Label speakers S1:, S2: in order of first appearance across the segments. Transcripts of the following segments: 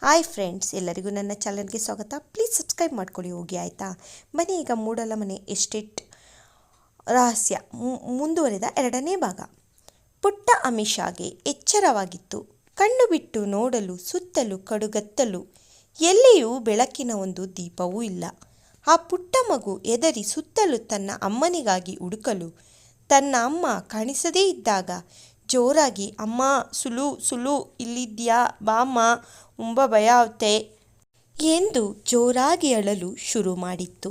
S1: Hi friends, ಎಲ್ಲರಿಗೂ ನನ್ನ ಚಾನಲ್ಗೆ ಸ್ವಾಗತ. ಪ್ಲೀಸ್ ಸಬ್ಸ್ಕ್ರೈಬ್ ಮಾಡ್ಕೊಳ್ಳಿ ಹೋಗಿ, ಆಯಿತಾ? ಬನ್ನಿ ಈಗ ಮೂಡಲ ಮನೆ ಎಸ್ಟೇಟ್ ರಹಸ್ಯ ಮುಂದುವರೆದ 2ನೇ ಭಾಗ. ಪುಟ್ಟ ಅಮಿಷಾಗೆ ಎಚ್ಚರವಾಗಿತ್ತು. ಕಣ್ಣು ಬಿಟ್ಟು ನೋಡಲು ಸುತ್ತಲೂ ಕಡುಗತ್ತಲು, ಎಲ್ಲಿಯೂ ಬೆಳಕಿನ ಒಂದು ದೀಪವೂ ಇಲ್ಲ. ಆ ಪುಟ್ಟ ಮಗು ಎದರಿ ಸುತ್ತಲೂ ತನ್ನ ಅಮ್ಮನಿಗಾಗಿ ಹುಡುಕಲು, ತನ್ನ ಅಮ್ಮ ಕಾಣಿಸದೇ ಇದ್ದಾಗ ಜೋರಾಗಿ ಅಮ್ಮ ಸುಲು ಸುಲು ಇಲ್ಲಿದ್ಯಾ ಬಾಮ್ಮ, ತುಂಬ ಭಯ ಆಗುತ್ತೆ ಎಂದು ಜೋರಾಗಿ ಅಳಲು ಶುರು ಮಾಡಿತ್ತು.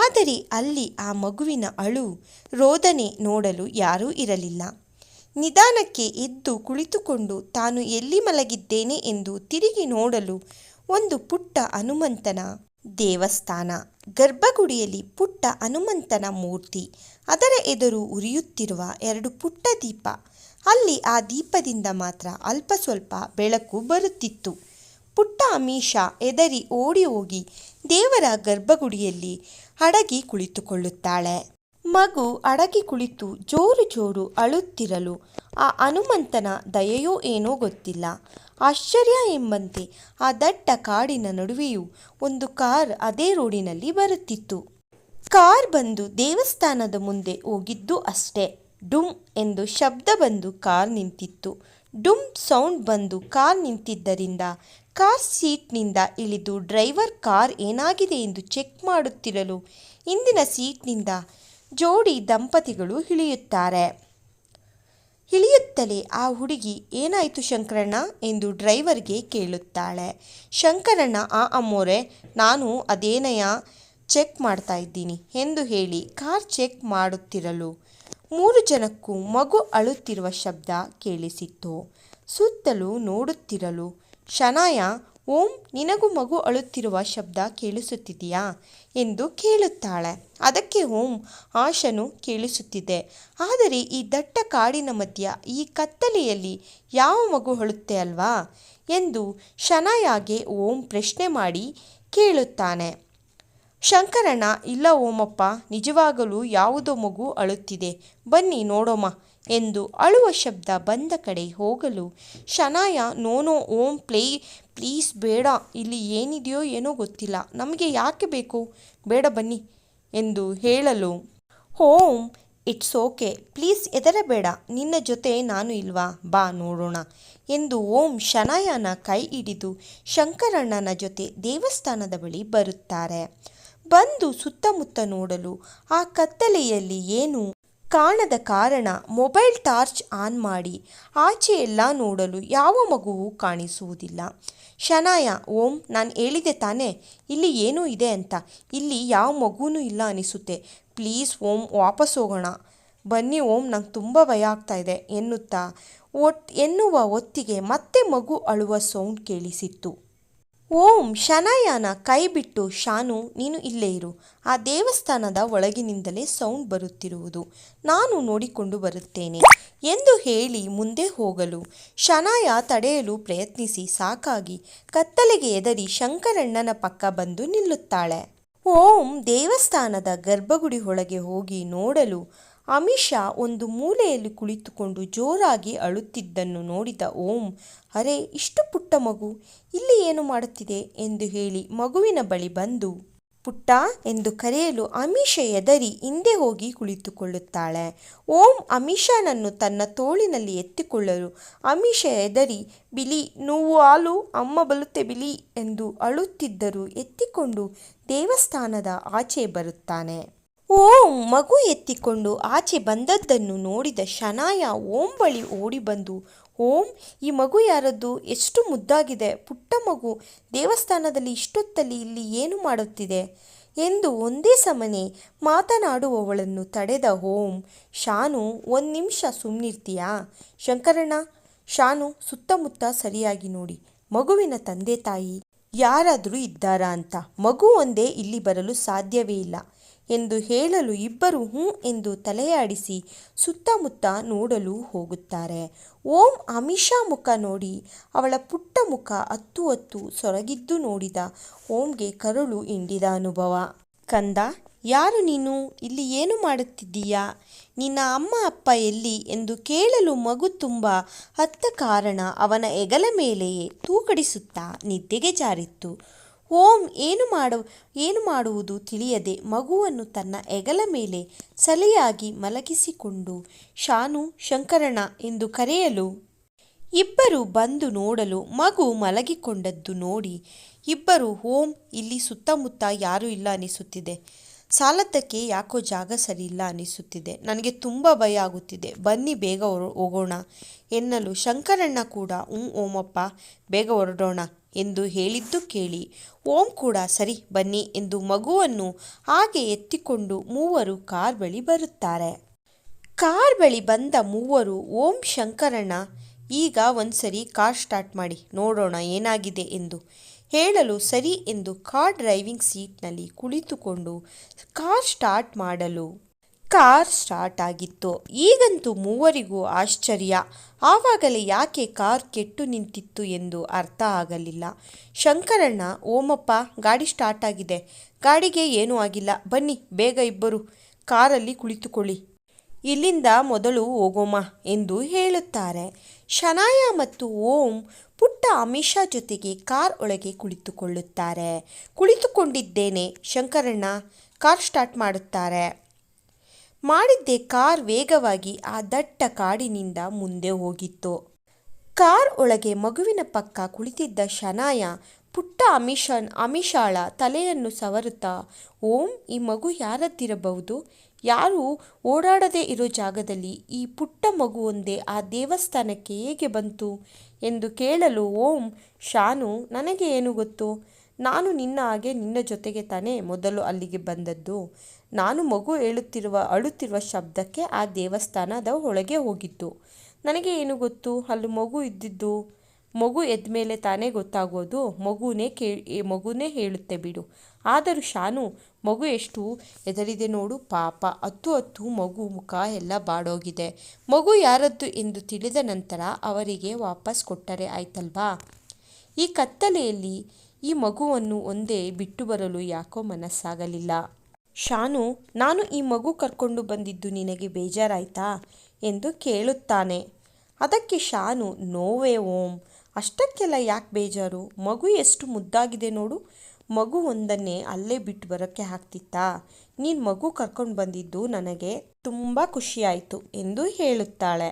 S1: ಆದರೆ ಅಲ್ಲಿ ಆ ಮಗುವಿನ ಅಳು ರೋದನೆ ನೋಡಲು ಯಾರೂ ಇರಲಿಲ್ಲ. ನಿಧಾನಕ್ಕೆ ಎದ್ದು ಕುಳಿತುಕೊಂಡು ತಾನು ಎಲ್ಲಿ ಮಲಗಿದ್ದೇನೆ ಎಂದು ತಿರುಗಿ ನೋಡಲು ಒಂದು ಪುಟ್ಟ ಹನುಮಂತನ ದೇವಸ್ಥಾನ. ಗರ್ಭಗುಡಿಯಲ್ಲಿ ಪುಟ್ಟ ಹನುಮಂತನ ಮೂರ್ತಿ, ಅದರ ಎದುರು ಉರಿಯುತ್ತಿರುವ 2 ಪುಟ್ಟ ದೀಪ. ಅಲ್ಲಿ ಆ ದೀಪದಿಂದ ಮಾತ್ರ ಅಲ್ಪ ಸ್ವಲ್ಪ ಬೆಳಕು ಬರುತ್ತಿತ್ತು. ಪುಟ್ಟ ಅಮೀಷಾ ಹೆದರಿ ಓಡಿ ಹೋಗಿ ದೇವರ ಗರ್ಭಗುಡಿಯಲ್ಲಿ ಅಡಗಿ ಕುಳಿತುಕೊಳ್ಳುತ್ತಾಳೆ. ಮಗು ಅಡಗಿ ಕುಳಿತು ಜೋರು ಜೋರು ಅಳುತ್ತಿರಲು ಆ ಹನುಮಂತನ ದಯೆಯೋ ಏನೋ ಗೊತ್ತಿಲ್ಲ, ಆಶ್ಚರ್ಯ ಎಂಬಂತೆ ಆ ದಟ್ಟ ಕಾಡಿನ ನಡುವೆಯೂ ಒಂದು ಕಾರ್ ಅದೇ ರೋಡಿನಲ್ಲಿ ಬರುತ್ತಿತ್ತು. ಕಾರ್ ಬಂದು ದೇವಸ್ಥಾನದ ಮುಂದೆ ಹೋಗಿದ್ದು ಅಷ್ಟೇ. ಡುಮ್ ಎಂದು ಶಬ್ದ ಬಂದು ಕಾರ್ ನಿಂತಿತ್ತು. ಡುಮ್ ಸೌಂಡ್ ಬಂದು ಕಾರ್ ನಿಂತಿದ್ದರಿಂದ ಕಾರ್ ಸೀಟ್ನಿಂದ ಇಳಿದು ಡ್ರೈವರ್ ಕಾರ್ ಏನಾಗಿದೆ ಎಂದು ಚೆಕ್ ಮಾಡುತ್ತಿರಲು ಹಿಂದಿನ ಸೀಟ್ನಿಂದ ಜೋಡಿ ದಂಪತಿಗಳು ಇಳಿಯುತ್ತಾರೆ. ಇಳಿಯುತ್ತಲೇ ಆ ಹುಡುಗಿ ಏನಾಯಿತು ಶಂಕರಣ್ಣ ಎಂದು ಡ್ರೈವರ್ಗೆ ಕೇಳುತ್ತಾಳೆ. ಶಂಕರಣ್ಣ ಅಮ್ಮೋರೆ, ನಾನು ಅದೇನಯ್ಯ ಚೆಕ್ ಮಾಡ್ತಾ ಇದ್ದೀನಿ ಎಂದು ಹೇಳಿ ಕಾರ್ ಚೆಕ್ ಮಾಡುತ್ತಿರಲು 3 ಜನಕ್ಕೂ ಮಗು ಅಳುತ್ತಿರುವ ಶಬ್ದ ಕೇಳಿಸಿತ್ತು. ಸುತ್ತಲೂ ನೋಡುತ್ತಿರಲು ಶನಾಯ, ಓಂ, ನಿನಗೂ ಮಗು ಅಳುತ್ತಿರುವ ಶಬ್ದ ಕೇಳಿಸುತ್ತಿದೆಯಾ ಎಂದು ಕೇಳುತ್ತಾಳೆ. ಅದಕ್ಕೆ ಓಂ, ಆಶನು ಕೇಳಿಸುತ್ತಿದೆ, ಆದರೆ ಈ ದಟ್ಟ ಕಾಡಿನ ಮಧ್ಯ ಈ ಕತ್ತಲೆಯಲ್ಲಿ ಯಾವ ಮಗು ಅಳುತ್ತೆ ಅಲ್ವಾ ಎಂದು ಶನಾಯಾಗೆ ಓಂ ಪ್ರಶ್ನೆ ಮಾಡಿ ಕೇಳುತ್ತಾನೆ. ಶಂಕರಣ್ಣ, ಇಲ್ಲ ಓಮಪ್ಪ, ನಿಜವಾಗಲೂ ಯಾವುದೋ ಮಗು ಅಳುತ್ತಿದೆ, ಬನ್ನಿ ನೋಡೋಮ ಎಂದು ಅಳುವ ಶಬ್ದ ಬಂದ ಕಡೆ ಹೋಗಲು ಶನಾಯ, ನೋನೋ ಓಂ, ಪ್ಲೀಸ್ ಬೇಡ, ಇಲ್ಲಿ ಏನಿದೆಯೋ ಏನೋ ಗೊತ್ತಿಲ್ಲ, ನಮಗೆ ಯಾಕೆ ಬೇಕು, ಬೇಡ ಬನ್ನಿ ಎಂದು ಹೇಳಲು ಓಂ, ಇಟ್ಸ್ ಓಕೆ, ಪ್ಲೀಸ್ ಹೆದರಬೇಡ, ನಿನ್ನ ಜೊತೆ ನಾನು ಇಲ್ವಾ, ಬಾ ನೋಡೋಣ ಎಂದು ಓಂ ಶನಾಯನ ಕೈ ಹಿಡಿದು ಶಂಕರಣ್ಣನ ಜೊತೆ ದೇವಸ್ಥಾನದ ಬಳಿ ಬರುತ್ತಾರೆ. ಬಂದು ಸುತ್ತಮುತ್ತ ನೋಡಲು ಆ ಕತ್ತಲೆಯಲ್ಲಿ ಏನು ಕಾಣದ ಕಾರಣ ಮೊಬೈಲ್ ಟಾರ್ಚ್ ಆನ್ ಮಾಡಿ ಆಚೆ ಎಲ್ಲ ನೋಡಲು ಯಾವ ಮಗುವೂ ಕಾಣಿಸುವುದಿಲ್ಲ. ಶನಾಯ, ಓಂ, ನಾನು ಹೇಳಿದೆ ತಾನೇ ಇಲ್ಲಿ ಏನೂ ಇದೆ ಅಂತ, ಇಲ್ಲಿ ಯಾವ ಮಗುವೂ ಇಲ್ಲ ಅನಿಸುತ್ತೆ, ಪ್ಲೀಸ್ ಓಂ, ವಾಪಸ್ ಹೋಗೋಣ, ಬನ್ನಿ ಓಂ, ನಂಗೆ ತುಂಬ ಭಯ ಆಗ್ತಾ ಇದೆ ಎನ್ನುವ ಹೊತ್ತಿಗೆ ಮತ್ತೆ ಮಗು ಅಳುವ ಸೌಂಡ್ ಕೇಳಿಸಿತ್ತು. ಓಂ ಶನಾಯನ ಕೈ ಬಿಟ್ಟು, ಶಾನು, ನೀನು ಇಲ್ಲೇ ಇರು, ಆ ದೇವಸ್ಥಾನದ ಒಳಗಿನಿಂದಲೇ ಸೌಂಡ್ ಬರುತ್ತಿರುವುದು, ನಾನು ನೋಡಿಕೊಂಡು ಬರುತ್ತೇನೆ ಎಂದು ಹೇಳಿ ಮುಂದೆ ಹೋಗಲು ಶನಾಯ ತಡೆಯಲು ಪ್ರಯತ್ನಿಸಿ ಸಾಕಾಗಿ ಕತ್ತಲೆಗೆ ಎದರಿ ಶಂಕರಣ್ಣನ ಪಕ್ಕ ಬಂದು ನಿಲ್ಲುತ್ತಾಳೆ. ಓಂ ದೇವಸ್ಥಾನದ ಗರ್ಭಗುಡಿ ಒಳಗೆ ಹೋಗಿ ನೋಡಲು ಅಮಿಷಾ ಒಂದು ಮೂಲೆಯಲ್ಲಿ ಕುಳಿತುಕೊಂಡು ಜೋರಾಗಿ ಅಳುತ್ತಿದ್ದನ್ನು ನೋಡಿದ ಓಂ, ಅರೆ, ಇಷ್ಟು ಪುಟ್ಟ ಮಗು ಇಲ್ಲಿ ಏನು ಮಾಡುತ್ತಿದೆ ಎಂದು ಹೇಳಿ ಮಗುವಿನ ಬಳಿ ಬಂದು ಪುಟ್ಟ ಎಂದು ಕರೆಯಲು ಅಮಿಷಾ ಎದರಿ ಹಿಂದೆ ಹೋಗಿ ಕುಳಿತುಕೊಳ್ಳುತ್ತಾಳೆ. ಓಂ ಅಮಿಷಾನನ್ನು ತನ್ನ ತೋಳಿನಲ್ಲಿ ಎತ್ತಿಕೊಳ್ಳಲು ಅಮಿಷಾ ಎದರಿ, ಬಿಲಿ ನೋವು ಹಾಲು, ಅಮ್ಮ ಬಲುತ್ತೆ ಬಿಲಿ ಎಂದು ಅಳುತ್ತಿದ್ದರೂ ಎತ್ತಿಕೊಂಡು ದೇವಸ್ಥಾನದ ಆಚೆ ಬರುತ್ತಾನೆ. ಓಂ ಮಗು ಎತ್ತಿಕೊಂಡು ಆಚೆ ಬಂದದ್ದನ್ನು ನೋಡಿದ ಶನಾಯ ಓಂ ಬಳಿ ಓಡಿ ಬಂದು, ಓಂ, ಈ ಮಗು ಯಾರದ್ದು, ಎಷ್ಟು ಮುದ್ದಾಗಿದೆ, ಪುಟ್ಟ ಮಗು ದೇವಸ್ಥಾನದಲ್ಲಿ ಇಷ್ಟೊತ್ತಲ್ಲಿ ಇಲ್ಲಿ ಏನು ಮಾಡುತ್ತಿದೆ ಎಂದು ಒಂದೇ ಸಮನೆ ಮಾತನಾಡುವವಳನ್ನು ತಡೆದ ಓಂ, ಶಾನು, 1 ನಿಮಿಷ ಸುಮ್ಮನಿರ್ತೀಯಾ, ಶಂಕರಣ್ಣ, ಶಾನು, ಸುತ್ತಮುತ್ತ ಸರಿಯಾಗಿ ನೋಡಿ, ಮಗುವಿನ ತಂದೆ ತಾಯಿ ಯಾರಾದರೂ ಇದ್ದಾರಾ ಅಂತ, ಮಗು ಒಂದೇ ಇಲ್ಲಿ ಬರಲು ಸಾಧ್ಯವೇ ಇಲ್ಲ ಎಂದು ಹೇಳಲು ಇಬ್ಬರು ಹ್ಞೂ ಎಂದು ತಲೆಯಾಡಿಸಿ ಸುತ್ತಮುತ್ತ ನೋಡಲು ಹೋಗುತ್ತಾರೆ. ಓಂ ಅಮಿಷಾ ಮುಖ ನೋಡಿ ಅವಳ ಪುಟ್ಟ ಮುಖ ಹೊತ್ತು ಸೊರಗಿದ್ದು ನೋಡಿದ ಓಂಗೆ ಕರುಳು ಹಿಂಡಿದ ಅನುಭವ. ಕಂದ, ಯಾರು ನೀನು? ಇಲ್ಲಿ ಏನು ಮಾಡುತ್ತಿದ್ದೀಯಾ? ನಿನ್ನ ಅಮ್ಮ ಅಪ್ಪ ಎಲ್ಲಿ ಎಂದು ಕೇಳಲು ಮಗು ತುಂಬ ಅತ್ತ ಕಾರಣ ಅವನ ಹೆಗಲ ಮೇಲೆಯೇ ತೂಕಡಿಸುತ್ತಾ ನಿದ್ದೆಗೆ ಜಾರಿತ್ತು. ಓಂ ಏನು ಮಾಡುವುದು ತಿಳಿಯದೆ ಮಗುವನ್ನು ತನ್ನ ಹೆಗಲ ಮೇಲೆ ಸಲಿಯಾಗಿ ಮಲಗಿಸಿಕೊಂಡು ಶಾನು, ಶಂಕರಣ್ಣ ಎಂದು ಕರೆಯಲು ಇಬ್ಬರು ಬಂದು ನೋಡಲು ಮಗು ಮಲಗಿಕೊಂಡದ್ದು ನೋಡಿ ಇಬ್ಬರು ಓಂ, ಇಲ್ಲಿ ಸುತ್ತಮುತ್ತ ಯಾರೂ ಇಲ್ಲ ಅನಿಸುತ್ತಿದೆ. ಸಾಲದ್ದಕ್ಕೆ ಯಾಕೋ ಜಾಗ ಸರಿ ಇಲ್ಲ ಅನಿಸುತ್ತಿದೆ. ನನಗೆ ತುಂಬ ಭಯ ಆಗುತ್ತಿದೆ. ಬನ್ನಿ ಬೇಗ ಹೋಗೋಣ ಎನ್ನಲು ಶಂಕರಣ್ಣ ಕೂಡ ಓಮಪ್ಪ ಬೇಗ ಹೊರಡೋಣ ಎಂದು ಹೇಳಿದ್ದು ಕೇಳಿ ಓಂ ಕೂಡ ಸರಿ ಬನ್ನಿ ಎಂದು ಮಗುವನ್ನು ಹಾಗೆ ಎತ್ತಿಕೊಂಡು ಮೂವರು ಕಾರ್ ಬಳಿ ಬರುತ್ತಾರೆ. ಕಾರ್ ಬಳಿ ಬಂದ ಮೂವರು ಓಂ, ಶಂಕರಣ್ಣ ಈಗ ಒಂದ್ಸರಿ ಕಾರ್ ಸ್ಟಾರ್ಟ್ ಮಾಡಿ ನೋಡೋಣ ಏನಾಗಿದೆ ಎಂದು ಹೇಳಲು ಸರಿ ಎಂದು ಕಾರ್ ಡ್ರೈವಿಂಗ್ ಸೀಟ್ನಲ್ಲಿ ಕುಳಿತುಕೊಂಡು ಕಾರ್ ಸ್ಟಾರ್ಟ್ ಮಾಡಲು ಕಾರ್ ಸ್ಟಾರ್ಟ್ ಆಗಿತ್ತು. ಈಗಂತೂ ಮೂವರಿಗೂ ಆಶ್ಚರ್ಯ. ಆವಾಗಲೇ ಯಾಕೆ ಕಾರ್ ಕೆಟ್ಟು ನಿಂತಿತ್ತು ಎಂದು ಅರ್ಥ ಆಗಲಿಲ್ಲ. ಶಂಕರಣ್ಣ, ಓಮಪ್ಪ ಗಾಡಿ ಸ್ಟಾರ್ಟ್ ಆಗಿದೆ, ಗಾಡಿಗೆ ಏನೂ ಆಗಿಲ್ಲ, ಬನ್ನಿ ಬೇಗ ಇಬ್ಬರು ಕಾರಲ್ಲಿ ಕುಳಿತುಕೊಳ್ಳಿ, ಇಲ್ಲಿಂದ ಮೊದಲು ಹೋಗೋಮ ಎಂದು ಹೇಳುತ್ತಾರೆ. ಶನಾಯ ಮತ್ತು ಓಂ ಪುಟ್ಟ ಅಮಿಷಾ ಜೊತೆಗೆ ಕಾರ್ ಒಳಗೆ ಕುಳಿತುಕೊಳ್ಳುತ್ತಾರೆ. ಕುಳಿತುಕೊಂಡಿದ್ದೇನೆ ಶಂಕರಣ್ಣ ಕಾರ್ ಸ್ಟಾರ್ಟ್ ಮಾಡುತ್ತಾರೆ. ಮಾಡಿದ್ದೆ ಕಾರ್ ವೇಗವಾಗಿ ಆ ದಟ್ಟ ಕಾಡಿನಿಂದ ಮುಂದೆ ಹೋಗಿತ್ತು. ಕಾರ್ ಒಳಗೆ ಮಗುವಿನ ಪಕ್ಕ ಕುಳಿತಿದ್ದ ಶನಾಯ ಪುಟ್ಟ ಅಮಿಷಾಳ ತಲೆಯನ್ನು ಸವರುತ್ತಾ, ಓಂ, ಈ ಮಗು ಯಾರದ್ದಿರಬಹುದು? ಯಾರು ಓಡಾಡದೇ ಇರೋ ಜಾಗದಲ್ಲಿ ಈ ಪುಟ್ಟ ಮಗು ಒಂದೇ ಆ ದೇವಸ್ಥಾನಕ್ಕೆ ಹೇಗೆ ಬಂತು ಎಂದು ಕೇಳಲು ಓಂ, ಶಾನು, ನನಗೆ ಏನು ಗೊತ್ತು? ನಾನು ನಿನ್ನ ಹಾಗೆ ನಿನ್ನ ಜೊತೆಗೆ ತಾನೇ ಮೊದಲು ಅಲ್ಲಿಗೆ ಬಂದದ್ದು. ನಾನು ಮಗು ಅಳುತ್ತಿರುವ ಶಬ್ದಕ್ಕೆ ಆ ದೇವಸ್ಥಾನದ ಒಳಗೆ ಹೋಗಿದ್ದು. ನನಗೆ ಏನು ಗೊತ್ತು ಅಲ್ಲಿ ಮಗು ಇದ್ದಿದ್ದು? ಮಗು ಎದ್ದ ಮೇಲೆ ತಾನೇ ಗೊತ್ತಾಗೋದು. ಮಗುನೇ ಹೇಳುತ್ತೆ ಬಿಡು. ಆದರೂ ಶಾನು, ಮಗು ಎಷ್ಟು ಹೆದರಿದೆ ನೋಡು ಪಾಪ. ಹತ್ತು ಮಗು ಮುಖ ಎಲ್ಲ ಬಾಡೋಗಿದೆ. ಮಗು ಯಾರದ್ದು ಎಂದು ತಿಳಿದ ನಂತರ ಅವರಿಗೆ ವಾಪಸ್ ಕೊಟ್ಟರೆ ಆಯ್ತಲ್ವಾ? ಈ ಕತ್ತಲೆಯಲ್ಲಿ ಈ ಮಗುವನ್ನು ಒಂದೇ ಬಿಟ್ಟು ಬರಲು ಯಾಕೋ ಮನಸ್ಸಾಗಲಿಲ್ಲ. ಶಾನು, ನಾನು ಈ ಮಗು ಕರ್ಕೊಂಡು ಬಂದಿದ್ದು ನಿನಗೆ ಬೇಜಾರಾಯ್ತಾ ಎಂದು ಕೇಳುತ್ತಾನೆ. ಅದಕ್ಕೆ ಶಾನು, ನೋವೇ ಓಂ, ಅಷ್ಟಕ್ಕೆಲ್ಲ ಯಾಕೆ ಬೇಜಾರು? ಮಗು ಎಷ್ಟು ಮುದ್ದಾಗಿದೆ ನೋಡು. ಮಗು ಒಂದನ್ನೇ ಅಲ್ಲೇ ಬಿಟ್ಟು ಬರೋಕ್ಕೆ ಆಗ್ತಿತ್ತಾ? ನೀನು ಮಗು ಕರ್ಕೊಂಡು ಬಂದಿದ್ದು ನನಗೆ ತುಂಬ ಖುಷಿಯಾಯಿತು ಎಂದು ಹೇಳುತ್ತಾಳೆ.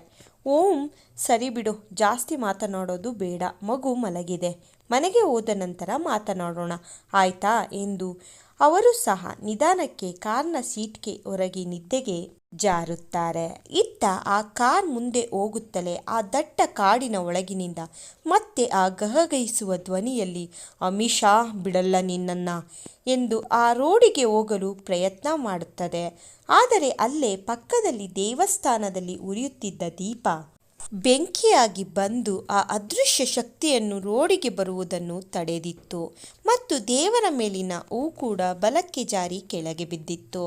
S1: ಓಂ, ಸರಿ ಬಿಡು, ಜಾಸ್ತಿ ಮಾತನಾಡೋದು ಬೇಡ, ಮಗು ಮಲಗಿದೆ, ಮನೆಗೆ ಹೋದ ನಂತರ ಮಾತನಾಡೋಣ ಆಯ್ತಾ ಎಂದು ಅವರು ಸಹ ನಿಧಾನಕ್ಕೆ ಕಾರ್ನ ಸೀಟ್ಗೆ ಹೊರಗೆ ನಿದ್ದೆಗೆ ಜಾರುತ್ತಾರೆ. ಇತ್ತ ಆ ಕಾರ್ ಮುಂದೆ ಹೋಗುತ್ತಲೇ ಆ ದಟ್ಟ ಕಾಡಿನ ಒಳಗಿನಿಂದ ಮತ್ತೆ ಆ ಗಹಗಹಿಸುವ ಧ್ವನಿಯಲ್ಲಿ, ಅಮಿಷಾ, ಬಿಡಲ್ಲ ನಿನ್ನನ್ನು ಎಂದು ಆ ರೋಡಿಗೆ ಹೋಗಲು ಪ್ರಯತ್ನ ಮಾಡುತ್ತದೆ. ಆದರೆ ಅಲ್ಲೇ ಪಕ್ಕದಲ್ಲಿ ದೇವಸ್ಥಾನದಲ್ಲಿ ಉರಿಯುತ್ತಿದ್ದ ದೀಪ ಬೆಂಕಿಯಾಗಿ ಬಂದು ಆ ಅದೃಶ್ಯ ಶಕ್ತಿಯನ್ನು ರೋಡಿಗೆ ಬರುವುದನ್ನು ತಡೆದಿತ್ತು ಮತ್ತು ದೇವರ ಮೇಲಿನ ಹೂ ಕೂಡ ಬಲಕ್ಕೆ ಜಾರಿ ಕೆಳಗೆ ಬಿದ್ದಿತ್ತು.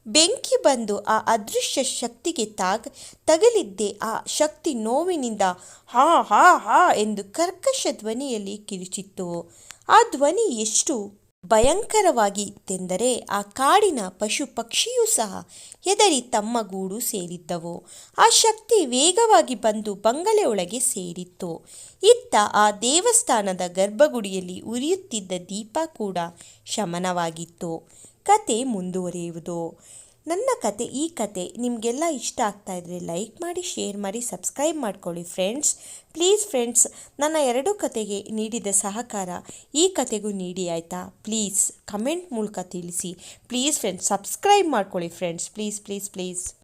S1: ಬೆಂಕಿ ಬಂದು ಆ ಅದೃಶ್ಯ ಶಕ್ತಿಗೆ ತಗಲಿದ್ದೇ ಆ ಶಕ್ತಿ ನೋವಿನಿಂದ ಹಾ ಹಾ ಹಾ ಎಂದು ಕರ್ಕಶ ಧ್ವನಿಯಲ್ಲಿ ಕಿರುಚಿತ್ತು. ಆ ಧ್ವನಿ ಎಷ್ಟು ಭಯಂಕರವಾಗಿತ್ತೆಂದರೆ ಆ ಕಾಡಿನ ಪಶು ಪಕ್ಷಿಯೂ ಸಹ ಹೆದರಿ ತಮ್ಮ ಗೂಡು ಸೇರಿದ್ದವು. ಆ ಶಕ್ತಿ ವೇಗವಾಗಿ ಬಂದು ಬಂಗಲೆ ಒಳಗೆ ಸೇರಿತ್ತು. ಇತ್ತ ಆ ದೇವಸ್ಥಾನದ ಗರ್ಭಗುಡಿಯಲ್ಲಿ ಉರಿಯುತ್ತಿದ್ದ ದೀಪ ಕೂಡ ಶಮನವಾಗಿತ್ತು. ಕತೆ ಮುಂದುವರಿಯುವುದು. ಈ ಕತೆ ನಿಮಗೆಲ್ಲ ಇಷ್ಟ ಆಗ್ತಾ ಇದ್ರೆ ಲೈಕ್ ಮಾಡಿ, ಶೇರ್ ಮಾಡಿ, ಸಬ್ಸ್ಕ್ರೈಬ್ ಮಾಡ್ಕೊಳ್ಳಿ ಫ್ರೆಂಡ್ಸ್. ಪ್ಲೀಸ್ ಫ್ರೆಂಡ್ಸ್, ನನ್ನ 2 ಕತೆಗೆ ನೀಡಿದ ಸಹಕಾರ ಈ ಕತೆಗೂ ನೀಡಿ ಆಯಿತಾ? ಪ್ಲೀಸ್ ಕಮೆಂಟ್ ಮೂಲಕ ತಿಳಿಸಿ. ಪ್ಲೀಸ್ ಫ್ರೆಂಡ್ಸ್, ಸಬ್ಸ್ಕ್ರೈಬ್ ಮಾಡ್ಕೊಳ್ಳಿ ಫ್ರೆಂಡ್ಸ್, ಪ್ಲೀಸ್ ಪ್ಲೀಸ್ ಪ್ಲೀಸ್.